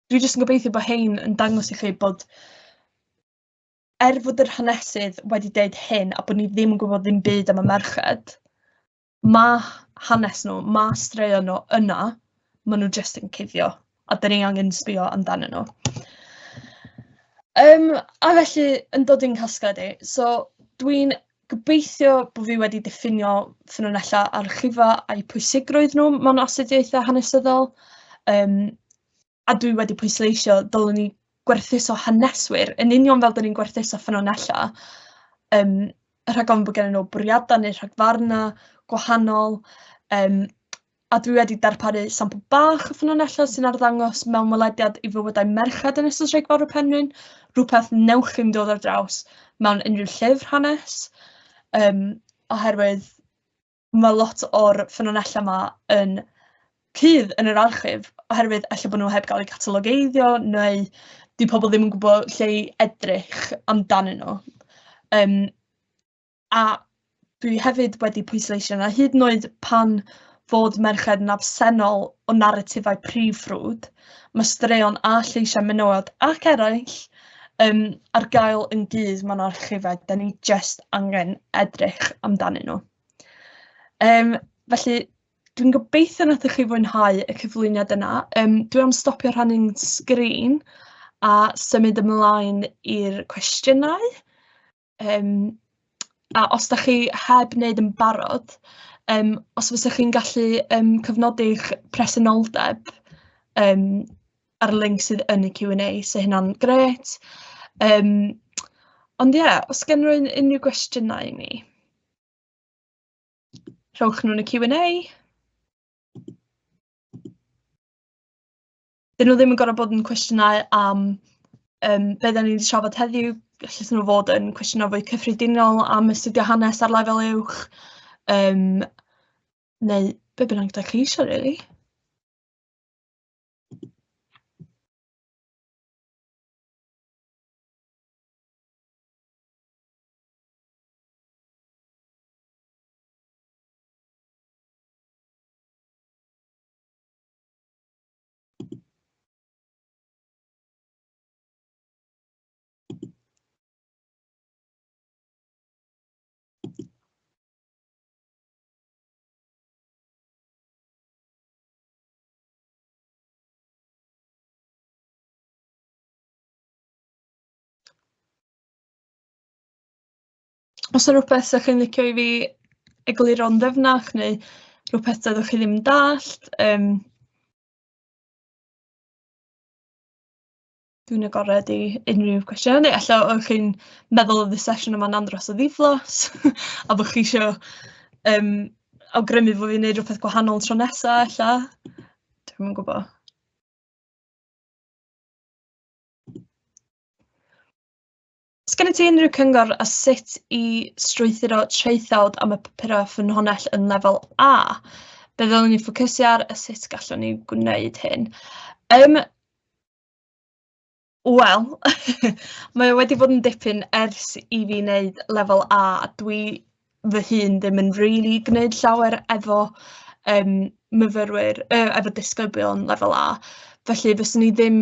dwi jyst yn gobeithio bod hein yn dangos i chi bod fod yr hanesydd wedi deud hyn a bod ni ddim yn gwybod ddim byd am y merched, mae hanes nhw, mae straeon nhw yna, maen nhw jyst yn cuddio, a dyn ni angen sbio amdanyn nhw. A felly, yn dod i'n casglu, so dwi'n gobeithio bod fi wedi diffinio ffynonellau archifa a'i pwysigrwydd nhw mewn astudiaethau hanesyddol, a dwi wedi pwysleisio dylwn ni gwerthuso haneswyr, yn union fel dyn ni'n gwerthuso ffynonellau, rhag ofn bod gen nhw bwriadau neu rhagfarnau gwahanol, a dwi wedi darparu sampl bach o ffynonellau sy'n arddangos mewn welediad i fywydau merched yn ystod Streic Fawr y Penrhyn, rhywbeth newch chi'n dod ar draws mewn unrhyw llyfr hanes, oherwydd mae lot o'r ffynonellau yma yn cudd yn yr archif, oherwydd efallai bod nhw heb gael eu catalogeiddio, neu di pobl ddim yn gwybod lle i edrych amdanyn nhw. A dwi hefyd wedi pwysleisio na hyd yn oed pan fod merched yn absennol o naratifau prif ffrwd, mae straeon a lleisiau menywod ac eraill ar gael yn gydd mewn archifau, da ni jyst angen edrych amdanyn nhw. Felly, dwi'n gobeithio nath chi fwynhau y cyflwyniad yna. Dwi am stopio rhannu'n sgrin a symud ymlaen i'r cwestiynau. A os da chi heb wneud yn barod, os fysach chi'n gallu cyfnodi eich presenoldeb ar y link sydd yn y Q&A, so hynna'n gret. Ond ie, os gen rwy'n unrhyw gwestiynau i ni, rhowch nhw yn y Q&A. Dyn nhw ddim yn gorfod bod yn cwestiynau am be da ni wedi trafod heddiw, gallai nhw fod yn cwestiynau fwy cyffredinol am astudio hanes ar lefel uwch, neu be bynnag da chi eisiau, rili. Os yna rhywbeth ydych chi'n licio i fi egluro'n ddyfnach, neu rhywbeth ydych chi ddim yn dallt, dwi'n agored i unrhyw cwestiwn, neu alla o'ch chi'n meddwl oedd y sesiwn yma'n andros o ddiflas, a bod chi eisiau awgrymu fod fi'n gwneud rhywbeth gwahanol tro nesaf, alla. Dwi'm yn gwybod. Os gen ti unrhyw cyngor a sut i strwythuro traethawd am y papurau ffynhonnell yn lefel A, be ddylwn ni ffocysu ar a sut gallwn ni gwneud hyn? Wel, mae wedi bod yn dipyn ers i fi wneud lefel A, a dwi fy hun ddim yn rili gwneud llawer efo myfyrwyr, efo disgyblion lefel A. Felly, fyswn ni ddim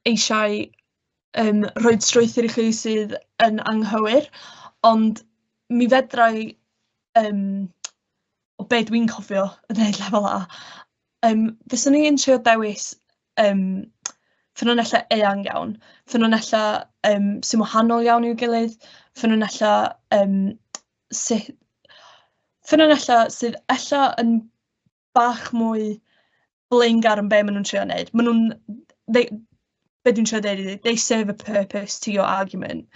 eisiau rhoi strwythur i chi sydd yn anghywir, ond mi fedrai, o be dwi'n cofio yn wneud lefel A, fyswn ni'n trio dewis ffynonellau eang iawn, ffynonellau sy'n wahanol iawn i'w gilydd, ffynonellau sydd ella yn bach mwy blaengar yn be maen nhw'n trio wneud. Be dwi'n trio dweud ydy, they serve a purpose to your argument.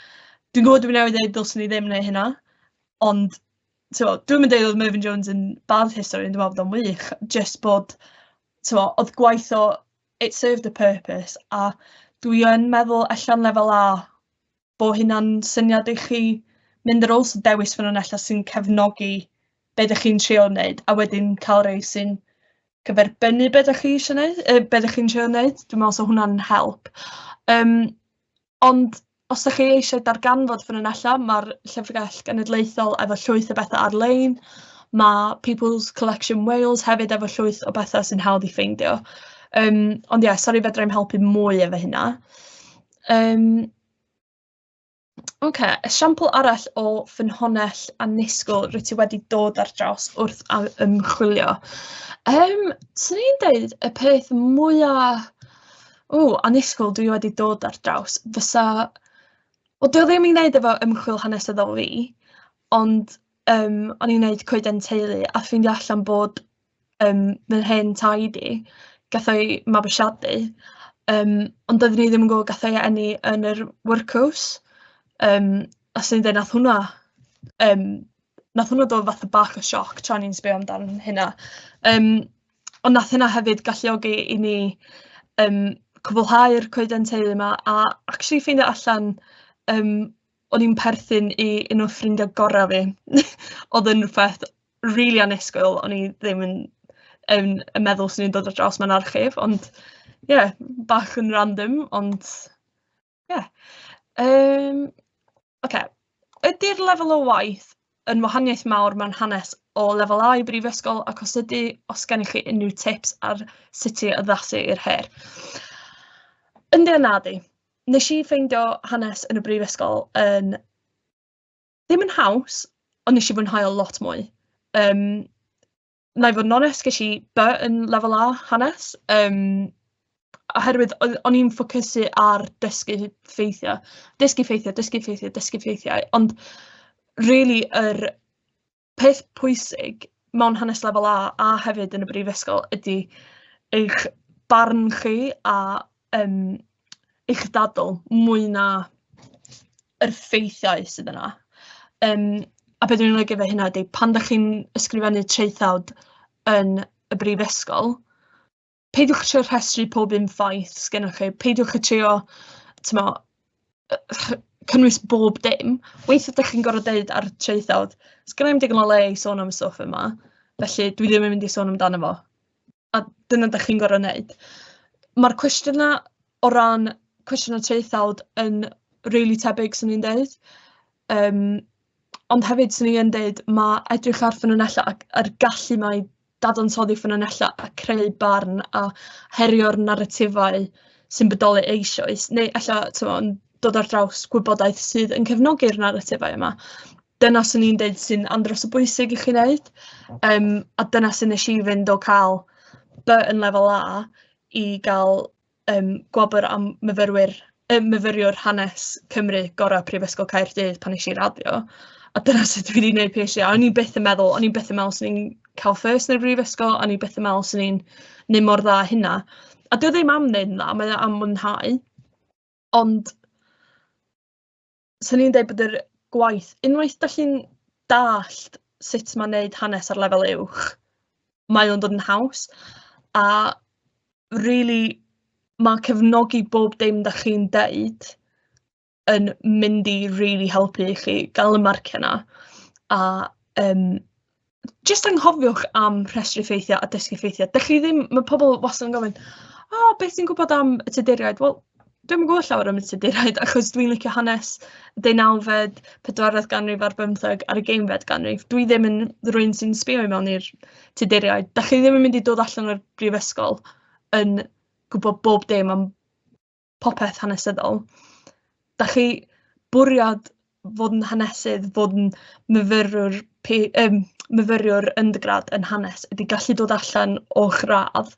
Dwi'n gwybod dwi'n newid dweud dylsyn ni ddim wneud hynna, ond dwi'n mynd dweud oedd Mervyn Jones yn bad history, dwi'n meddwl bod o'n wych, just bod, oedd gwaith o, it served a purpose, a dwi yn meddwl allan lefel A bod hynna'n syniad i chi mynd ar ôl so dewis ffynonellau sy'n cefnogi be ydych chi'n trio wneud, a wedyn cael rei sy'n cyferbynnu be ydych chi eisiau wneud, be ydych chi'n trio wneud. Dwi'n meddwl so hwnna'n help. Ond os ydych chi eisiau darganfod ffynonellau, mae'r Llyfrgell Genedlaethol efo llwyth o bethau ar-lein. Mae People's Collection Wales hefyd efo llwyth o bethau sy'n hawdd i ffeindio. Ond ie, sori fedra i'n helpu mwy efo hynna. Esiampl arall o ffynhonnell annisgwyl rwy ti wedi dod ar draws wrth ymchwilio. Swn i'n dweud y peth mwyaf annisgwyl dwi wedi dod ar draws fysa... Wel, dwi ddim i'n gwneud efo ymchwil hanesyddol fi, ond o'n i'n gwneud coeden teulu a ffeindio allan bod fy hen taid i gathau mabwysiadu, ond doeddwn i ddim yn gwybod gathau enni yn yr workhouse. A sy'n dweud nath hwnna dod fath o bach o sioc tra ni'n sbio amdan hynna. Ond nath hynna hefyd galluogi i ni cwblhau'r coeden teulu yma a actually ffeindio allan o'n i'n perthyn i un o ffrindiau gorau fi. Oedd yn rhywbeth rili annisgwyl, o'n i ddim yn meddwl sy'n ni'n dod ar draws mewn archif, ond ie, bach yn random, ond ie. Ydy'r lefel o waith yn wahaniaeth mawr mewn hanes o lefel A i brifysgol ac os gennych chi unrhyw tips ar sut i addasu i'r her? Yndi a nadi. Nes i ffeindio hanes yn y brifysgol ddim yn haws, ond nes i fwynhau o lot mwy. Na i fod yn onest, ges i B yn lefel A hanes, oherwydd o'n i'n ffocysu ar dysgu ffeithiau, ond really yr peth pwysig mewn hanes lefel A hefyd yn y brifysgol ydy eich barn chi a eich dadl mwy na yr ffeithiau sydd yna. A beth dwi'n lygu fe hynna ydy, pan ydych chi'n ysgrifennu traethawd yn y brifysgol, peidiwch trio rhestru pob un ffaith sgennych chi, peidiwch trio cynnwys bob dim. Weithio ydych chi'n gorfod deud ar traethawd, sgenna i'm digon o le i sôn am y stwff yma, felly dwi ddim yn mynd i sôn amdano fo. A dyna ydych chi'n gorfod wneud. Mae'r cwestiynau o ran cwestiynau traethawd yn rili tebyg, sy'n ni'n deud. Ond hefyd, sy'n ni'n deud, mae edrych ar ffynonellau a'r gallu mae dadansoddi ffynonellau a creu barn a herio'r naratifau sy'n bodoli eisoes, neu allan dod ar draws gwybodaeth sydd yn cefnogi'r naratifau yma. Dyna sy'n ni'n deud sy'n andros o bwysig i chi wneud, a dyna sy'n nes i fynd o cael B yn lefel A i gael gwobr am myfyriwr hanes Cymru gorau Prifysgol Caerdydd pan nes i radio. A dyna sut dwi wedi gwneud PhD. O'n i byth yn meddwl sy'n ni'n cael first yn y brifysgol, o'n i byth yn meddwl sy'n ni'n neud mor dda hynna. A dwi ddim am wneud dda, mae am mwynhau. Ond, sy'n ni'n dweud bod yr gwaith, unwaith da chi'n dallt sut mae'n wneud hanes ar lefel uwch, mae o'n dod yn haws. A, really, mae cefnogi bob dim da chi'n deud yn mynd i really helpu i chi gael y marciau yna. A jyst anghofiwch am rhestru ffeithiau a dysgu ffeithiau. Mae pobl wastad yn gofyn, beth sy'n gwybod am y Tuduriaid? Wel, dwi'n gwybod llawer am y Tuduriaid, achos dwi'n licio hanes y 19fed, 14th ganrif ar 15 ar y 20fed ganrif. Dwi ddim yn rhywun sy'n sbio mewn i'r Tuduriaid. Da chi ddim yn mynd i dod allan o'r brifysgol yn gwybod bob dim am popeth hanesyddol. Da chi bwriad fod yn hanesydd, fod yn myfyriwr undergrad yn hanes, ydy gallu dod allan o chradd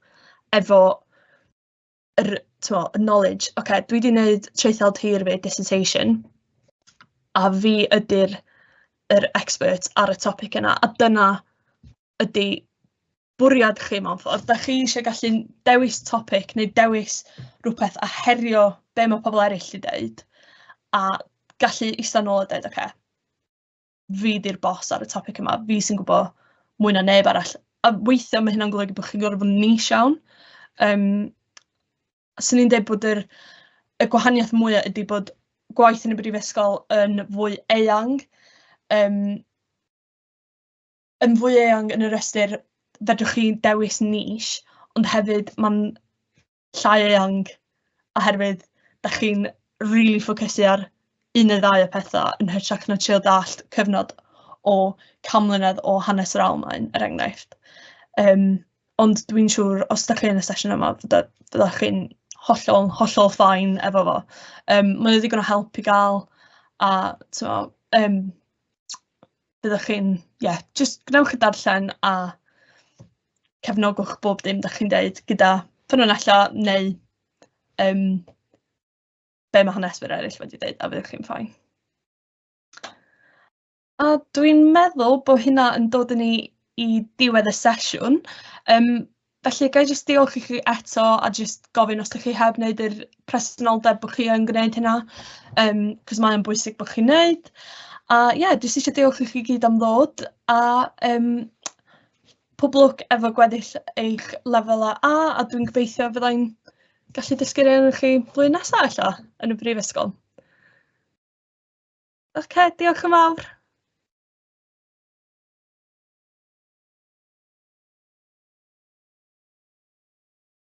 efo y knowledge. Dwi wedi gwneud traethawd hir fi, dissertation, a fi ydy'r expert ar y topic yna, a dyna ydy bwriad chi mewn ffordd. Da chi eisiau gallu dewis topic neu dewis rhywbeth a herio be mae pobl eraill i dweud, a gallu eistedd nôl a dweud, fi di'r boss ar y topic yma, fi sy'n gwybod mwy na neb arall. A weithio mae hynna'n golygu bod chi'n gorfod fod yn niche iawn. Sy'n ni'n dweud bod y gwahaniaeth mwyaf ydy bod gwaith yn y brifysgol yn fwy eang. Yn fwy eang yn yr ystyr fedrwch chi dewis niche, ond hefyd mae'n llai eang oherwydd da chi'n really ffocysu ar un neu ddau o pethau yn hytrach na trio dallt cyfnod o canmlynedd o hanes yr Almaen, er enghraifft. Ond dwi'n siŵr, os ydych chi yn y sesiwn yma, fyddwch chi'n hollol ffain efo fo. Mae'n ddigon o help i gael, a byddwch chi'n, just gwnewch y darllen a cefnogwch bob dim ydych chi'n deud gyda ffynonellau neu be mae haneswyr eraill wedi dweud, a fyddwch chi'n ffain. A dwi'n meddwl bod hynna yn dod yn i diwedd y sesiwn. Felly, ga i jyst diolch i chi eto a jyst gofyn os ydych chi heb wneud yr presenoldeb bod chi yn gwneud hynna, cos mae'n bwysig bod chi'n wneud. A jyst eisiau diolch i chi gyd am ddod, a pob lwc efo gweddill eich lefel A dwi'n gobeithio fyddai'n gallu dysgu rhywun chi blwyddyn nesaf allan yn y brifysgol. Diolch yn fawr.